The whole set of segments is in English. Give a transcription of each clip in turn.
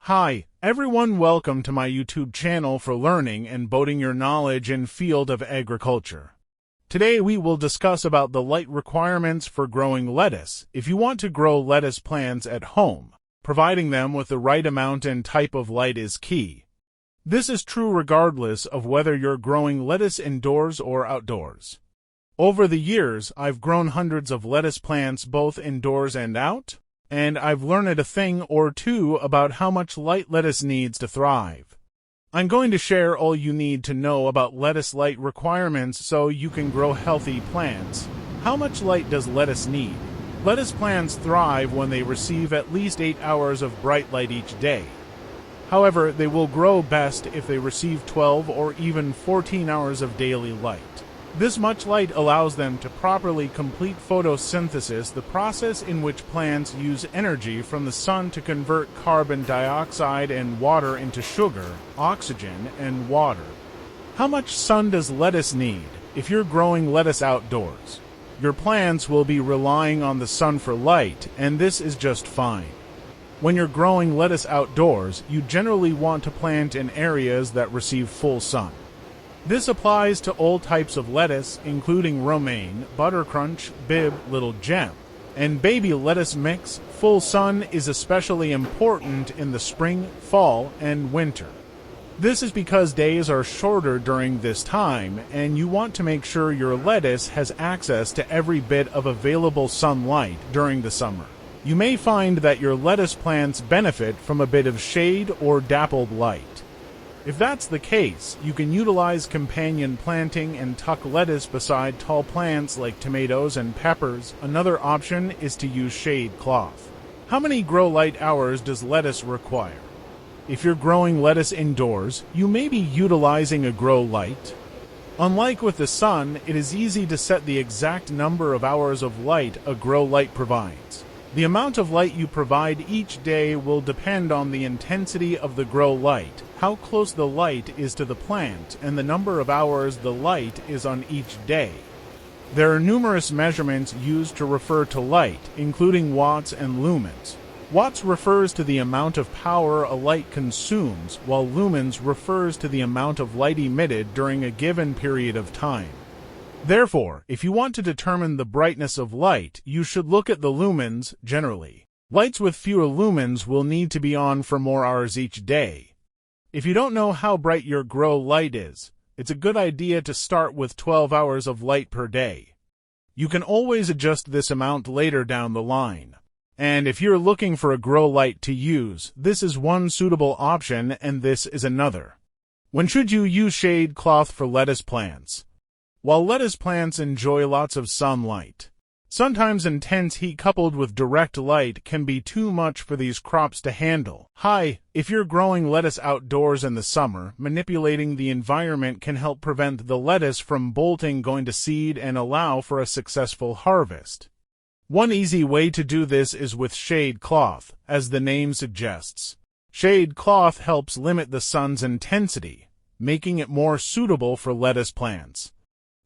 Hi, everyone, welcome to my YouTube channel for learning and boating your knowledge in field of agriculture. Today we will discuss about the light requirements for growing lettuce if you want to grow lettuce plants at home. Providing them with the right amount and type of light is key. This is true regardless of whether you're growing lettuce indoors or outdoors. Over the years, I've grown hundreds of lettuce plants both indoors and out, and I've learned a thing or two about how much light lettuce needs to thrive. I'm going to share all you need to know about lettuce light requirements so you can grow healthy plants. How much light does lettuce need? Lettuce plants thrive when they receive at least 8 hours of bright light each day. However, they will grow best if they receive 12 or even 14 hours of daily light. This much light allows them to properly complete photosynthesis, the process in which plants use energy from the sun to convert carbon dioxide and water into sugar, oxygen, and water. How much sun does lettuce need? If you're growing lettuce outdoors, your plants will be relying on the sun for light, and this is just fine. When you're growing lettuce outdoors, you generally want to plant in areas that receive full sun. This applies to all types of lettuce, including romaine, buttercrunch, bib, little gem, and baby lettuce mix. Full sun is especially important in the spring, fall, and winter. This is because days are shorter during this time, and you want to make sure your lettuce has access to every bit of available sunlight during the summer. You may find that your lettuce plants benefit from a bit of shade or dappled light. If that's the case, you can utilize companion planting and tuck lettuce beside tall plants like tomatoes and peppers. Another option is to use shade cloth. How many grow light hours does lettuce require? If you're growing lettuce indoors, you may be utilizing a grow light. Unlike with the sun, it is easy to set the exact number of hours of light a grow light provides. The amount of light you provide each day will depend on the intensity of the grow light, how close the light is to the plant, and the number of hours the light is on each day. There are numerous measurements used to refer to light, including watts and lumens. Watts refers to the amount of power a light consumes, while lumens refers to the amount of light emitted during a given period of time. Therefore, if you want to determine the brightness of light, you should look at the lumens generally. Lights with fewer lumens will need to be on for more hours each day. If you don't know how bright your grow light is, it's a good idea to start with 12 hours of light per day. You can always adjust this amount later down the line. And if you're looking for a grow light to use, this is one suitable option and this is another. When should you use shade cloth for lettuce plants? While lettuce plants enjoy lots of sunlight, sometimes intense heat coupled with direct light can be too much for these crops to handle. If you're growing lettuce outdoors in the summer, manipulating the environment can help prevent the lettuce from bolting going to seed and allow for a successful harvest. One easy way to do this is with shade cloth, as the name suggests. Shade cloth helps limit the sun's intensity, making it more suitable for lettuce plants.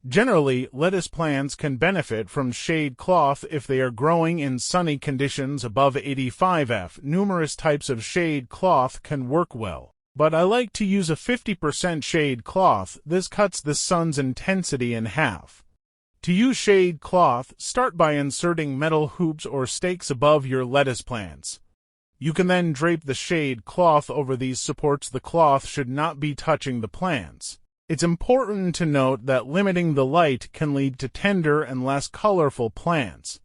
Generally, lettuce plants can benefit from shade cloth if they are growing in sunny conditions above 85 F. Numerous types of shade cloth can work well, but I like to use a 50% shade cloth. This cuts the sun's intensity in half. To use shade cloth, start by inserting metal hoops or stakes above your lettuce plants. You can then drape the shade cloth over these supports. The cloth should not be touching the plants. It's important to note that limiting the light can lead to tender and less colorful plants.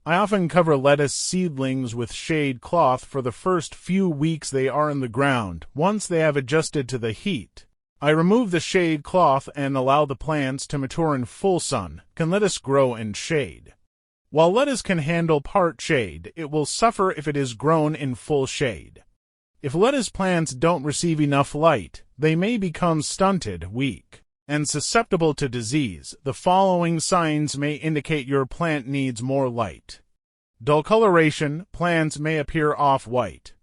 I often cover lettuce seedlings with shade cloth for the first few weeks they are in the ground. Once they have adjusted to the heat, I remove the shade cloth and allow the plants to mature in full sun. Can lettuce grow in shade? While lettuce can handle part shade, it will suffer if it is grown in full shade. If lettuce plants don't receive enough light, they may become stunted, weak, and susceptible to disease. The following signs may indicate your plant needs more light. Dull coloration, plants may appear off-white.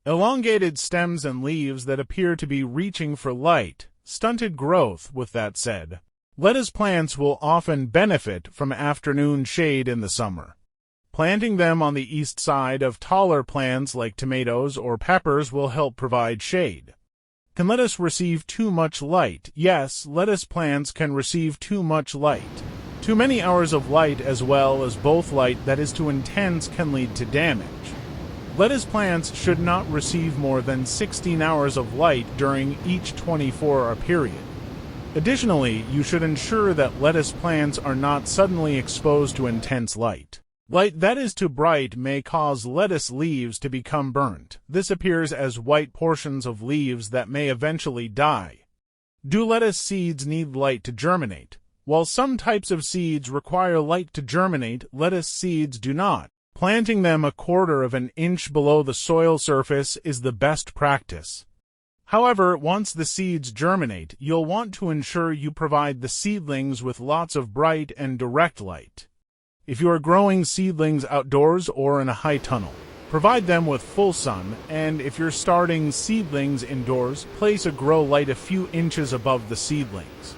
Elongated stems and leaves that appear to be reaching for light. Stunted growth. With that said, lettuce plants will often benefit from afternoon shade in the summer. Planting them on the east side of taller plants like tomatoes or peppers will help provide shade. Can lettuce receive too much light? Yes, lettuce plants can receive too much light. Too many hours of light as well as both light that is too intense can lead to damage. Lettuce plants should not receive more than 16 hours of light during each 24-hour period. Additionally, you should ensure that lettuce plants are not suddenly exposed to intense light. Light that is too bright may cause lettuce leaves to become burnt. This appears as white portions of leaves that may eventually die. Do lettuce seeds need light to germinate? While some types of seeds require light to germinate, lettuce seeds do not. Planting them 1/4 of an inch below the soil surface is the best practice. However, once the seeds germinate, you'll want to ensure you provide the seedlings with lots of bright and direct light. If you are growing seedlings outdoors or in a high tunnel, provide them with full sun, and if you're starting seedlings indoors, place a grow light a few inches above the seedlings.